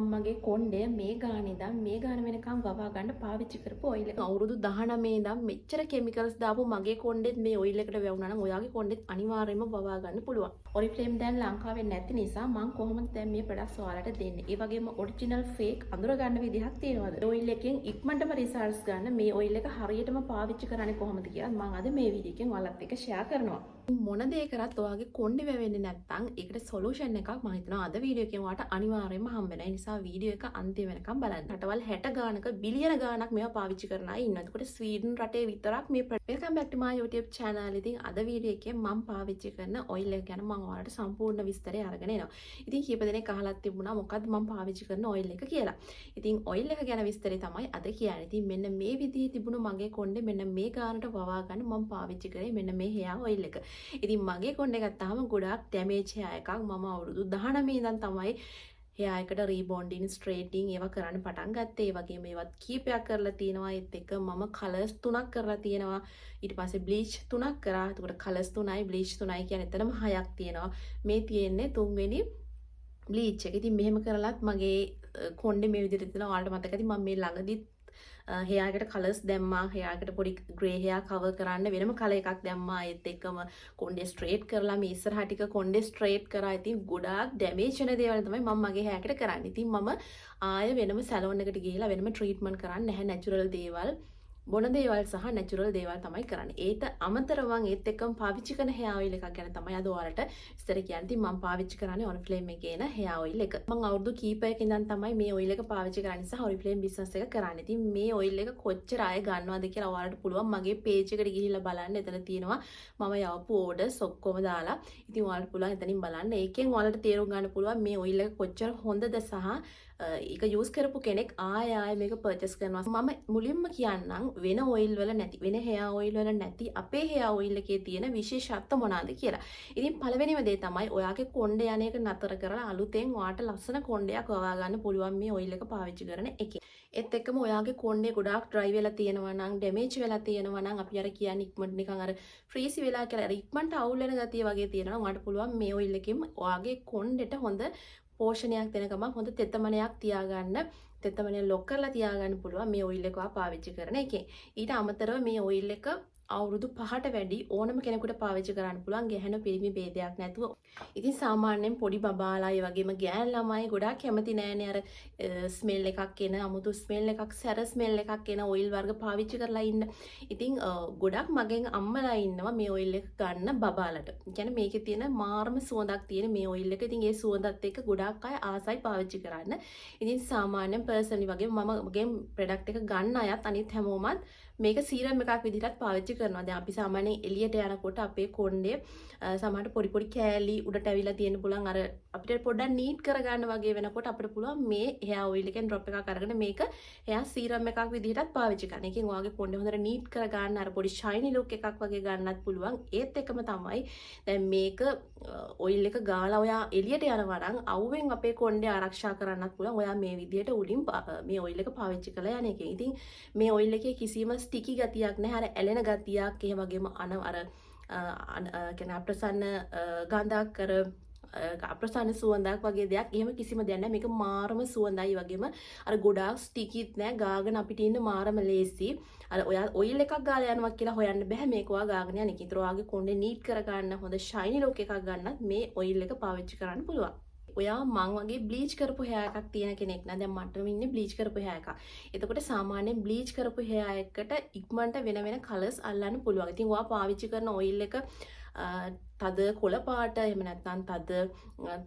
මගේ කොණ්ඩය මේ ගානේ ඉඳන් මේ ගාන වෙනකම් වවා ගන්න පාවිච්චි කරපු ඔයිල් එක. අවුරුදු 19 ඉඳන් මෙච්චර කෙමිකල්ස් දාපු මගේ කොණ්ඩෙත් මේ ඔයිල් එකට වැවුනා නම් ඔයාගේ කොණ්ඩෙත් අනිවාර්යයෙන්ම වවා ගන්න පුළුවන්. ඔරිෆ්ලේම් දැන් ලංකාවේ නැති නිසා මම කොහොමද දැන් මේ ප්‍රොඩක්ට්ස් ඔයාලට දෙන්නේ. ඒ වගේම ඔරිජිනල් ෆේක් අඳුර ගන්න විදිහක් තියෙනවද? ඔයිල් එකෙන් ඉක්මනටම රිසල්ට්ස් ගන්න මේ ඔයිල් එක හරියටම පාවිච්චි කරන්නේ කොහොමද කියලා මම අද මේ වීඩියෝ එකෙන් ඔයාලත් එක්ක ෂෙයා කරනවා. මොන දේ කරත් ඔයාගේ කොණ්ඩේ වැවෙන්නේ නැත්නම් ඒකට සොලියුෂන් එකක් මම හිතනවා අද වීඩියෝ එකෙන් ඔයාලට අනිවාර්යයෙන්ම හම්බ වෙනවා. ඒ නිසා වීඩියෝ එක අන්තිම වෙනකම් බලන්න. රටවල් 60 ගානක බිලියන ගානක් මේවා පාවිච්චි කරන අය ඉන්නවා. ඒකට ස්වීඩන් රටේ විතරක් මේ වෙල්කම් බෑක් ටු මයි YouTube channel. ඉතින් අද වීඩියෝ එකේ මම පාවිච්චි කරන ඔයිල් එක ගැන මම ඔයාලට සම්පූර්ණ විස්තරය අරගෙන එනවා. ඉතින් කීප දෙනෙක් අහලත් තිබුණා මොකද්ද මම පාවිච්චි කරන ඔයිල් එක කියලා. ඉතින් ඔයිල් එක ගැන විස්තරය තමයි අද කියන්නේ. ඉතින් මෙන්න මේ විදිහේ තිබුණු මගේ කොණ්ඩේ මෙන්න මේ ගානට වවා ගන්න මම පාවිච්චි කරේ මෙන්න මේ hair oil එක. ඉතින් මගේ කොණ්ඩේ ගත්තාම ගොඩාක් ඩැමේජ් hair එකක්. මම අවුරුදු 19 ඉඳන් තමයි hair එකට රීබොන්ඩින් ස්ට්‍රේටින් ඒවා කරන්න පටන් ගත්තේ. ඒ වගේම ඒවත් කීපයක් කරලා තියෙනවා. ඒත් එක්ක මම කලර්ස් 3ක් කරලා තියෙනවා. ඊට පස්සේ බ්ලීච් 3ක් කරා. එතකොට කලර්ස් 3යි බ්ලීච් 3යි කියන්නේ එතනම 6ක් තියෙනවා. මේ තියෙන්නේ තුන්වෙනි බ්ලීච් එක. ඉතින් මෙහෙම කරලත් මගේ කොණ්ඩේ මේ විදිහට තියෙනවා. ඔයාලට මතක ඇති මම මේ ළඟදිත් hair එකට කලර්ස් දැම්මා. hair එකට පොඩි grey hair cover කරන්න වෙනම කලර් එකක් දැම්මා. ඒත් එක්කම කොණ්ඩේ ස්ට්‍රේට් කරලා මේ ඉස්සරහා ටික කොණ්ඩේ ස්ට්‍රේට් කරා. ඉතින් ගොඩාක් ඩැමේජ් වෙන දේවල් තමයි මම මගේ hair එකට කරන්නේ. ඉතින් මම ආයෙ වෙනම සැලොන් එකට ගිහිලා වෙනම ට්‍රීට්මන්ට් කරන්නේ නැහැ. නැචරල් දේවල් බොන දේවල් සහ නැචරල් දේවල් තමයි කරන්නේ. ඒට අමතරව ඒත් එක්කම පාවිච්චි කරන hair oil එකක් ගැන තමයි අද ඔයාලට විස්තර කියන්නේ. ඉතින් මම පාවිච්චි කරන්නේ Oriflame එකේ එන hair oil එක. මම අවුරුදු කීපයක ඉඳන් තමයි මේ oil එක පාවිච්චි කරන්නේ සහ Oriflame business එක කරන්නේ. ඉතින් මේ oil එක කොච්චර අය ගන්නවද කියලා ඔයාලට පුළුවන් මගේ page එකට ගිහිල්ලා බලන්න. එතන තියෙනවා මම යවපු orders ඔක්කොම දාලා. ඉතින් ඔයාලට පුළුවන් එතනින් බලන්න. ඒකෙන් ඔයාලට තේරුම් ගන්න පුළුවන් මේ oil එක කොච්චර හොඳද සහ ඒක යූස් කරපු කෙනෙක් ආය මේක පර්චේස් කරනවා. මම මුලින්ම කියන්නම් වෙන ඔයිල් වල නැති වෙන hair oil වල නැති අපේ hair oil එකේ තියෙන විශේෂත්ව මොනවාද කියලා. ඉතින් පළවෙනිම දේ තමයි ඔයාගේ කොණ්ඩේ යන එක නතර කරලා අලුතෙන් ඔයාට ලස්සන කොණ්ඩයක් වවා ගන්න පුළුවන් මේ ඔයිල් එක පාවිච්චි කරන එකේ. ඒත් එක්කම ඔයාගේ කොණ්ඩේ ගොඩාක් ඩ්‍රයි වෙලා තියෙනවා නම් ඩැමේජ් වෙලා තියෙනවා නම් අපි අර කියන්නේ ඉක්මනට නිකන් අර ෆ්‍රීසි වෙලා කියලා අර ඉක්මනට අවුල් වෙන ගතිය වගේ තියෙනවා. ඔයාට පුළුවන් මේ ඔයිල් එකෙන් ඔයාගේ කොණ්ඩේට හොඳ පෝෂණයක් දෙන ගමන් හොඳ තෙතමනයක් තියාගන්න තෙතමනය ලොක් කරලා තියාගන්න පුළුවන් මේ ඔයිල් එක පාවිච්චි කරන එකෙන්. ඊට අමතරව මේ ඔයිල් එක අවුරුදු 5ට වැඩි ඕනම කෙනෙකුට පාවිච්චි කරන්න පුළුවන් ගැහැණු පිරිමි ભેදයක් නැතුව. ඉතින් සාමාන්‍යයෙන් පොඩි බබාලා ඒ වගේම ගෑන් ළමයි ගොඩාක් කැමති නෑනේ අර ස්මෙල් එකක් එන අමුතු ස්මෙල් එකක් සැර ස්මෙල් එකක් එන ඔයිල් වර්ග පාවිච්චි කරලා ඉන්න. ඉතින් ගොඩක් මගෙන් අම්මලා ඉන්නවා මේ ඔයිල් එක ගන්න බබාලට. කියන්නේ මේකේ තියෙන මාරම සුවඳක් තියෙන මේ ඔයිල් එක. ඉතින් ඒ සුවඳත් එක්ක ගොඩාක් අය ආසයි පාවිච්චි කරන්න. ඉතින් සාමාන්‍යයෙන් පර්සනලි වගේ මම මගේ ප්‍රොඩක්ට් එක ගන්න අයත් අනිත් හැමෝමත් මේක සීරම් එකක් විදිහට පාවිච්චි කරනවා. දැන් අපි සාමාන්‍යයෙන් එළියට යනකොට අපේ කොණ්ඩේ සමහරට පොඩි පොඩි කෑලි උඩට ඇවිල්ලා තියෙන පුළුවන් අර අපිට පොඩ්ඩක් නීට් කරගන්න වගේ වෙනකොට අපිට පුළුවන් මේ hair oil එකෙන් drop එකක් අරගෙන මේක hair serum එකක් විදිහටත් පාවිච්චි කරන්න. ඒකෙන් ඔයාගේ කොණ්ඩේ හොඳට නීට් කරගන්න අර පොඩි shiny look එකක් වගේ ගන්නත් පුළුවන්. ඒත් එකම තමයි දැන් මේක oil එක ගාලා ඔයා එළියට යනවා නම් අවුවෙන් අපේ කොණ්ඩේ ආරක්ෂා කරන්නත් පුළුවන්. ඔයා මේ විදිහට උඩින් මේ oil එක පාවිච්චි කරලා යන එකෙන්. ඉතින් මේ oil එකේ කිසිම ස්ටිකි ගතියක් නැහැ. අර ඇලෙන ගතියක් ඒ වගේම කියන්නේ අප්‍රසන්න ගඳක් කර අප්‍රසන්න සුවඳක් වගේ දෙයක් එහෙම කිසිම දෙයක් නැහැ. මේක මාරම සුවඳයි වගේම අර ගොඩාක් ස්ටිකිත් නැහැ. ගාගෙන අපිට ඉන්න මාරම ලේසි. අර ඔයා ඔයිල් එකක් ගාලා යනවා කියලා හොයන්න බෑ. මේක ඔයා ගාගෙන යන එක. ඒතර ඔයාගේ කොණ්ඩේ නීට් කරගන්න හොඳ ෂයිනි ලුක් එකක් ගන්නත් මේ ඔයිල් එක පාවිච්චි කරන්න පුළුවන්. ඔයා මං වගේ බ්ලීච් කරපු hair එකක් තියෙන කෙනෙක් නම් දැන් මටම ඉන්නේ බ්ලීච් කරපු hair එකක්. එතකොට සාමාන්‍යයෙන් බ්ලීච් කරපු hair එකකට ඉක්මනට වෙන වෙන කලර්ස් අල්ලන්න පුළුවන්. ඉතින් ඔයා පාවිච්චි කරන ඔයිල් එක තද කොළ පාට එහෙම නැත්නම්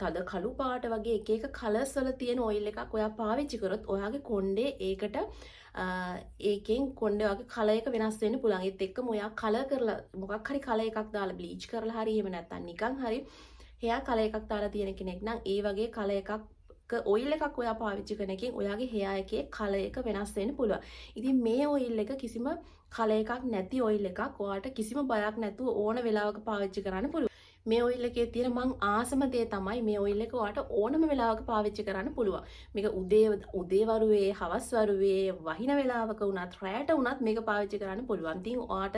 තද කළු පාට වගේ එක එක කලර්ස් වල තියෙන ඔයිල් එකක් ඔයා පාවිච්චි කරොත් ඔයාගේ කොණ්ඩේ ඒකට ඒකෙන් කොණ්ඩේ වගේ කලර් එක වෙනස් වෙන්න පුළුවන්. ඒත් එක්කම ඔයා කලර් කරලා මොකක් හරි කලර් එකක් දාලා බ්ලීච් කරලා හරි එහෙම නැත්නම් නිකන් හරි hair කලර් එකක් දාලා තියෙන කෙනෙක් නම් ඒ වගේ කලර් එකක් ඔයිල් එකක් ඔයා පාවිච්චි කරන එකෙන් ඔයාගේ hair එකේ කලර් එක වෙනස් වෙන්න පුළුවන්. ඉතින් මේ ඔයිල් එක කිසිම කලර් එකක් නැති ඔයිල් එකක්. ඔයාට කිසිම බයක් නැතුව ඕන වෙලාවක පාවිච්චි කරන්න පුළුවන්. මේ ඔයිල් එකේ තියෙන මං ආසම දේ තමයි මේ ඔයිල් එක ඔයාට ඕනම වෙලාවක පාවිච්චි කරන්න පුළුවන්. මේක උදේ වරුවේ, හවස් වරුවේ, වහින වෙලාවක වුණත්, රැයට වුණත් මේක පාවිච්චි කරන්න පුළුවන්. ඉතින් ඔයාට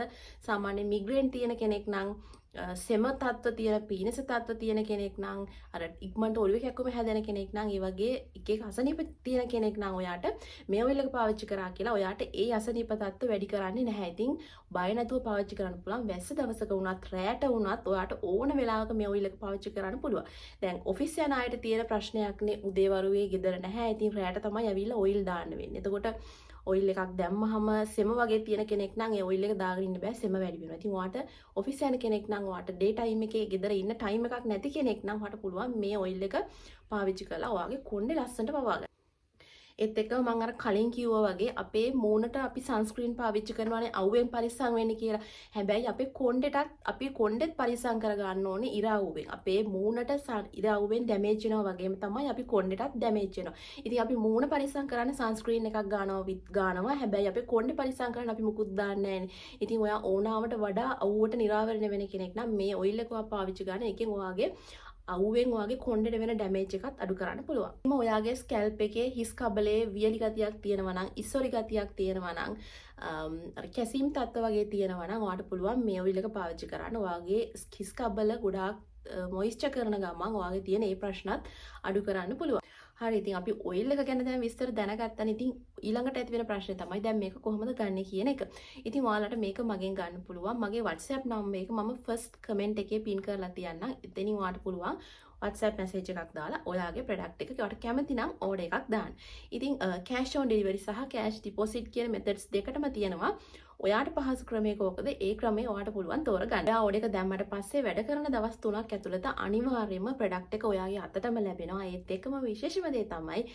සාමාන්‍ය මිග්‍රේන් තියෙන කෙනෙක් නම් සෙම තත්ත්ව තියෙන පීනස තත්ත්ව තියෙන කෙනෙක් නම් අර ඉක්මනට ඔළුවේ කැක්කුම හැදෙන කෙනෙක් නම් ඒ වගේ එක එක අසනීප තියෙන කෙනෙක් නම් ඔයාට මේ ඔයිල් එක පාවිච්චි කරා කියලා ඔයාට ඒ අසනීප තත්ත්ව වැඩි කරන්නේ නැහැ. ඉතින් බය නැතුව පාවිච්චි කරන්න පුළුවන්. වැස්ස දවසක වුණත් රැට වුණත් ඔයාට ඕන වෙලාවක මේ ඔයිල් එක පාවිච්චි කරන්න පුළුවන්. දැන් ඔෆිස් යන අයට තියෙන ප්‍රශ්නයක්නේ උදේවරුේ ගෙදර නැහැ. ඉතින් රැට තමයි ඇවිල්ලා ඔයිල් දාන්න වෙන්නේ. එතකොට ඔයිල් එකක් දැම්මහම සෙම වගේ තියෙන කෙනෙක් නම් ඒ ඔයිල් එක දාගෙන ඉන්න බෑ, සෙම වැඩි වෙනවා. ඉතින් ඔයාට ඔෆිස් යන කෙනෙක් නම් ඔයාට ඩේ ටයිම් එකේ ගෙදර ඉන්න ටයිම් එකක් නැති කෙනෙක් නම් ඔයාට පුළුවන් මේ ඔයිල් එක පාවිච්චි කරලා ඔයාගේ කොණ්ඩේ ලස්සනට පවා ගන්න. ඒත් එක්කම මම අර කලින් කිව්වා වගේ අපේ මූණට අපි සන්ස්ක්‍රීන් පාවිච්චි කරනවානේ අවුවෙන් පරිස්සම් වෙන්න කියලා. හැබැයි අපේ කොණ්ඩෙටත් අපි කොණ්ඩෙත් පරිස්සම් කර ගන්න ඕනේ ඉර අවුවෙන්. අපේ මූණට ඉර අවුවෙන් ඩැමේජ් වෙනවා වගේම තමයි අපි කොණ්ඩෙටත් ඩැමේජ් වෙනවා. ඉතින් අපි මූණ පරිස්සම් කරන්න සන්ස්ක්‍රීන් එකක් ගන්නවා. හැබැයි අපේ කොණ්ඩේ පරිස්සම් කරන්න අපි මුකුත් දාන්නේ නැහැනේ. ඉතින් ඔයා ඕනාවට වඩා අවුවට නිරාවරණය වෙන කෙනෙක් නම් මේ ඔයිල් එක පාවිච්චි ගන්න එකෙන් ඔයාගේ අවුවෙන් ඔයාගේ කොණ්ඩේට වෙන ඩැමේජ් එකත් අඩු කරන්න පුළුවන්. ඔයාගේ ස්කැල්ප් එකේ හිස් කබලේ වියලි ගතියක් තියෙනවා නම්, ඉස්සොරි ගතියක් තියෙනවා නම්, අර කැසීම් තත්ත්ව වගේ තියෙනවා නම් ඔයාට පුළුවන් මේ ඔයිල් එක පාවිච්චි කරන්න. ඔයාගේ හිස් කබල ගොඩාක් මොයිස්චර් කරන ගමන් ඔයාගේ තියෙන ඒ ප්‍රශ්නත් අඩු කරන්න පුළුවන්. හරි, ඉතින් අපි ඔයිල් එක ගැන දැන් විස්තර දැනගත්තානේ. ඉතින් ඊළඟට ඇති වෙන ප්‍රශ්නේ තමයි දැන් මේක කොහොමද ගන්නෙ කියන එක. ඉතින් ඔයාලට මේක මගෙන් ගන්න පුළුවන්. මගේ WhatsApp නම්බර් එක මම ෆස්ට් කමෙන්ට් එකේ පින් කරලා තියන්නම්. එතනින් ඔයාලට පුළුවන් WhatsApp message එකක් දාලා ඔයාගේ product එක ඔයාලට කැමති නම් order එකක් දාන්න. ඉතින් cash on delivery සහ cash deposit කියන methods දෙකටම තියෙනවා. ඔයාට පහසු ක්‍රමයක ඕකද ඒ ක්‍රමය ඔයාට පුළුවන් තෝරගන්න. ඔයා order එක දැම්මට පස්සේ වැඩ කරන දවස් 3ක් ඇතුළත අනිවාර්යයෙන්ම product එක ඔයාගේ අතටම ලැබෙනවා. ඒත් එක්කම විශේෂම දේ තමයි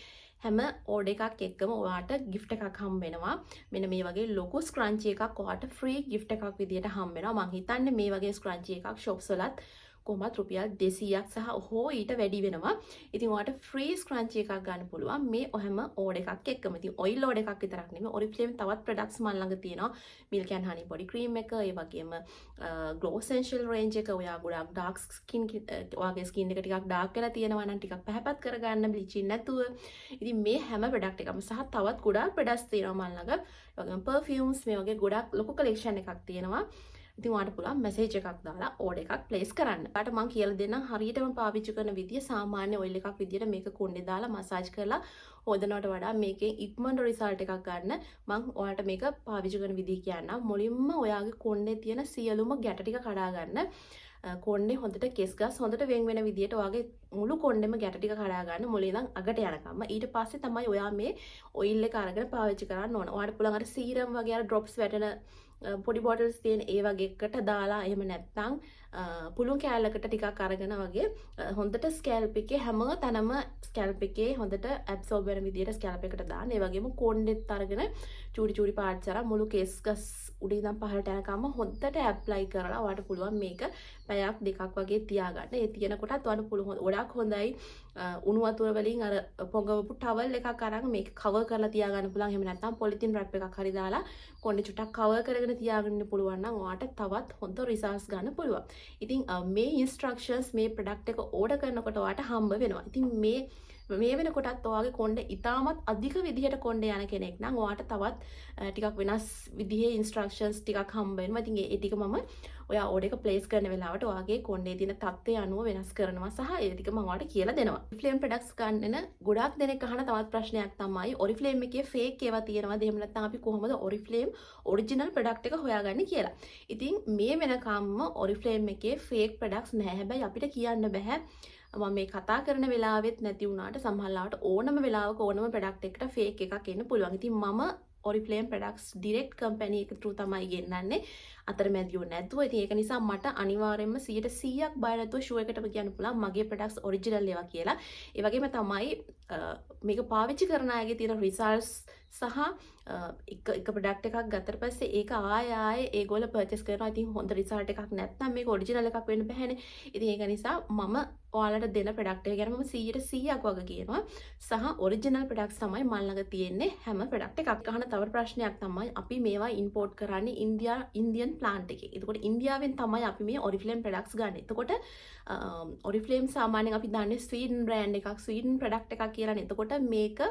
හැම order එකක් එක්කම ඔයාට gift එකක් හම්බ වෙනවා. මෙන්න මේ වගේ ලොකු scrunchie එකක් ඔයාට free gift එකක් විදියට හම්බ වෙනවා. මං හිතන්නේ මේ වගේ scrunchie එකක් shops වලත් කොහොමත් රුපියල් 200ක් සහ හෝ ඊට වැඩි වෙනවා. ඉතින් ඔයාලට ෆ්‍රී ස්ක්‍රන්චි එකක් ගන්න පුළුවන් මේ හැම ඕඩර් එකක් එක්කම. ඉතින් ඔයිල් ඕඩර් එකක් විතරක් නෙමෙයි Oriflame තවත් ප්‍රොඩක්ට්ස් මන් ළඟ තියෙනවා. Milk and Honey body cream එක, ඒ වගේම glow essential range එක. ඔයා ගොඩක් dark skin ඔයාගේ skin එක ටිකක් dark වෙලා තියෙනවා නම් ටිකක් පැහැපත් කරගන්න bleaching නැතුව. ඉතින් මේ හැම ප්‍රොඩක්ට් එකම සහ තවත් ගොඩාක් ප්‍රොඩක්ට්ස් තියෙනවා මන් ළඟ. ඒ වගේම perfumes මේ වගේ ගොඩක් ලොකු collection එකක් තියෙනවා. ඉතින් ඔයාලට පුළුවන් මැසේජ් එකක් දාලා ඕඩර් එකක් ප්ලේස් කරන්න. ඔයාලට මම කියලා දෙන්නම් හරියටම පාවිච්චි කරන විදිය සාමාන්‍ය ඔයිල් එකක් විදියට මේක කොණ්ඩේ දාලා මසාජ් කරලා හොදනවට වඩා මේකෙන් ඉක්මනට රිසල්ට් එකක් ගන්න මම ඔයාලට මේක පාවිච්චි කරන විදිය කියන්නම්. මුලින්ම ඔයාගේ කොණ්ඩේ තියෙන සියලුම ගැට ටික කඩා ගන්න. කොණ්ඩේ හොඳට කෙස් ගස් හොඳට වෙන් වෙන විදියට ඔයාගේ මුළු කොණ්ඩෙම ගැට ටික කඩා ගන්න මුලින් ඉඳන් අගට යනකම්. ඊට පස්සේ තමයි ඔයා මේ ඔයිල් එක අරගෙන පාවිච්චි කරන්න ඕන. ඔයාලට පුළුවන් අර සීරම් වගේ අර ඩ්‍රොප්ස් වැටෙන පොඩි බෝටල්ස් තියෙන ඒ වගේ එකට දාලා එහෙම නැත්නම් පුළුන් කෑල්ලකට ටිකක් අරගෙන වගේ හොඳට ස්කැල්ප් එකේ හැම තැනම ස්කැල්ප් එකේ හොඳට ඇබ්සෝබ් වෙන විදියට ස්කැල්ප් එකට දාන්න. ඒ වගේම කොණ්ඩෙත් අරගෙන චූටි චූටි පාර්ට්ස් අරන් මුළු කෙස් ගස් උඩින් ඉඳන් පහළට යනකම් හොඳට ඇප්ලයි කරලා ඔයාලට පුළුවන් මේක පැයක් දෙකක් වගේ තියාගන්න. ඒ තියෙන කොටත් ඔයාලට පුළුවන් ගොඩක් හොඳයි උණු වතුර වලින් අර පොඟවපු ටවල් එකක් අරන් මේක කවර් කරලා තියාගන්න පුළුවන්. එහෙම නැත්නම් පොලිතින් රැප් එකක් හරි දාලා කොණ්ඩේ චුට්ටක් කවර් කරගෙන තියාගන්න පුළුවන් නම් ඔයාට තවත් හොඳ රිසල්ට්ස් ගන්න පුළුවන්. ඉතින් මේ ඉන්ස්ට්‍රක්ෂන්ස් මේ ප්‍රොඩක්ට් එක ඕඩර් කරනකොට ඔයාට හම්බ වෙනවා. ඉතින් මේ වෙනකොටත් ඔයාගේ කොණ්ඩේ ඉතාමත් අධික විදිහට කොණ්ඩේ යන කෙනෙක් නම් ඔයාට තවත් ටිකක් වෙනස් විදිහේ ඉන්ස්ට්‍රක්ෂන්ස් ටිකක් හම්බ වෙනවා. ඉතින් ඒ ටික මම ඔයා ඕඩර් එක ප්ලේස් කරන වෙලාවට ඔයාගේ කොණ්ඩේ තියෙන තත්ත්වය අනුව වෙනස් කරනවා සහ ඒ ටික මම ඔයාලට කියලා දෙනවා. Oriflame products ගන්න ගොඩාක් දෙනෙක් අහන තවත් ප්‍රශ්නයක් තමයි Oriflame එකේ fake ඒවා තියෙනවද? එහෙම නැත්නම් අපි කොහොමද Oriflame original product එක හොයාගන්නේ කියලා. ඉතින් මේ වෙනකම්ම Oriflame එකේ fake products නැහැ. හැබැයි අපිට කියන්න බෑ මම මේ කතා කරන වෙලාවෙත් නැති වුණාට සමහරවිට ඕනම වෙලාවක ඕනම ප්‍රොඩක්ට් එකකට ෆේක් එකක් එන්න පුළුවන්. ඉතින් මම Oriflame products direct company එක through තමයි ගෙන්නන්නේ. අතරමැදියෝ නැතුව. ඉතින් ඒක නිසා මට අනිවාර්යයෙන්ම 100%ක් බය නැතුව ෂෝ එකටම කියන්න පුළුවන් මගේ products original ඒවා කියලා. ඒ වගේම තමයි මේක පාවිච්චි කරන අයගේ තියෙන results සහ එක ප්‍රොඩක්ට් එකක් ගත්තට පස්සේ ඒක ආයෙ ඒගොල්ලෝ පර්චේස් කරනවා. ඉතින් හොඳ රිසල්ට් එකක් නැත්නම් මේක ඔරිජිනල් එකක් වෙන්න බෑනේ. ඉතින් ඒක නිසා මම ඔයාලට දෙන ප්‍රොඩක්ට් එක ගැන මම 100%ක් වගේ කියනවා. සහ ඔරිජිනල් ප්‍රොඩක්ට්ස් තමයි මල් ළඟ තියෙන්නේ හැම ප්‍රොඩක්ට් එකක්. අහන තව ප්‍රශ්නයක් තමයි අපි මේවා ඉම්පෝර්ට් කරන්නේ ඉන්දියන් ප්ලාන්ට් එකේ. එතකොට ඉන්දියාවෙන් තමයි අපි මේ Oriflame products ගන්න. එතකොට Oriflame සාමාන්‍යයෙන් අපි දන්නේ ස්වීඩන් බ්‍රෑන්ඩ් එකක්, ස්වීඩන් ප්‍රොඩක්ට් එකක් කියලානේ. එතකොට මේක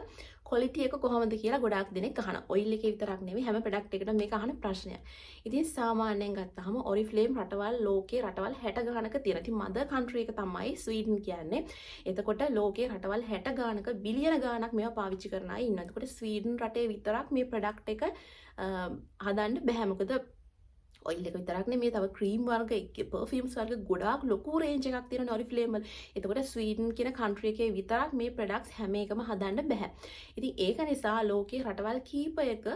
quality එක කොහොමද කියලා ගොඩාක් දෙනෙක් අහනවා. oil එකේ විතරක් නෙවෙයි හැම product එකකටම මේක අහන ප්‍රශ්නයක්. ඉතින් සාමාන්‍යයෙන් ගත්තාම Oriflame රටවල් ලෝකේ රටවල් 60 ගානක තියෙනවා. ඉතින් mother country එක තමයි ස්වීඩන් කියන්නේ. එතකොට ලෝකේ රටවල් 60 ගානක බිලියන ගානක් මේවා පාවිච්චි කරන අය ඉන්නවා. එතකොට ස්වීඩන් රටේ විතරක් මේ product එක හදන්න බෑ. මොකද ඔයිල් එක විතරක් නෙමෙයි තව ක්‍රීම් වර්ග පර්ෆියුම්ස් වර්ග ගොඩාක් ලොකු රේන්ජ් එකක් තියෙනවා Oriflame වල. එතකොට ස්වීඩන් කියන කන්ට්‍රි එකේ විතරක් මේ ප්‍රොඩක්ට්ස් හැම එකම හදන්න බෑ. ඉතින් ඒක නිසා ලෝකේ රටවල් කීපයක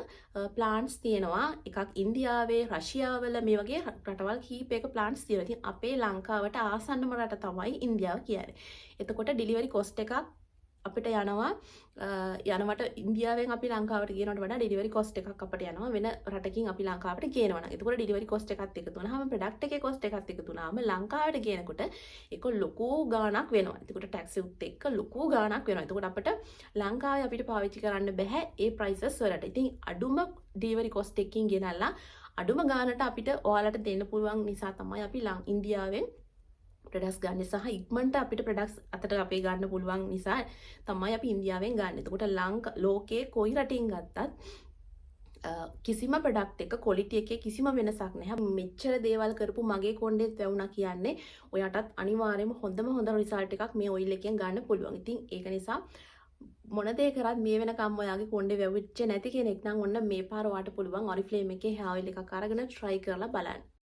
ප්ලාන්ට්ස් තියෙනවා. එකක් ඉන්දියාවේ, රෂ්‍යාවල මේ වගේ රටවල් කීපයක ප්ලාන්ට්ස් තියෙනවා. ඉතින් අපේ ලංකාවට ආසන්නම රට තමයි ඉන්දියාව කියන්නේ. එතකොට ඩෙලිවරි කොස්ට් එකක් අපිට යනවට ඉන්දියාවෙන් අපි ලංකාවට ගෙනනවට වඩා ඩෙලිවරි කොස්ට් එකක් අපිට යනවා වෙන රටකින් අපි ලංකාවට ගේනවා නම්. එතකොට ඩෙලිවරි කොස්ට් එකත් එකතු වුණාම ප්‍රොඩක්ට් එකේ කොස්ට් එකත් එකතු වුණාම ලංකාවට ගේනකොට ඒක ලොකු ගාණක් වෙනවා. එතකොට ටැක්ස් උත් එක්ක ලොකු ගාණක් වෙනවා. එතකොට අපිට ලංකාවේ අපිට පාවිච්චි කරන්න බෑ ඒ ප්‍රයිසස් වලට. ඉතින් අඩුම ඩෙලිවරි කොස්ට් එකකින් ගෙනල්ලා අඩුම ගාණට අපිට ඔයාලට දෙන්න පුළුවන් නිසා තමයි අපි ඉන්දියාවෙන් ප්‍රොඩක්ට්ස් ගන්න සහ ඉක්මනට අපිට ප්‍රොඩක්ට්ස් අතට අපේ ගන්න පුළුවන් නිසා තමයි අපි ඉන්දියාවෙන් ගන්න. එතකොට ලෝකේ කොයි රටින් ගත්තත් කිසිම ප්‍රොඩක්ට් එක ක්වොලිටි එකේ කිසිම වෙනසක් නැහැ. මෙච්චර දේවල් කරපු මගේ කොණ්ඩෙත් වැවුණා කියන්නේ ඔයාටත් අනිවාර්යයෙන්ම හොඳ රිසල්ට් එකක් මේ ඔයිල් එකෙන් ගන්න පුළුවන්. ඉතින් ඒක නිසා මොන දේ කරත් මේ වෙනකම් ඔයාගේ කොණ්ඩේ වැවෙච්ච නැති කෙනෙක් නම් ඔන්න මේ පාර ඔයාට පුළුවන් Oriflame එකේ hair oil එකක් අරගෙන try කරලා බලන්න.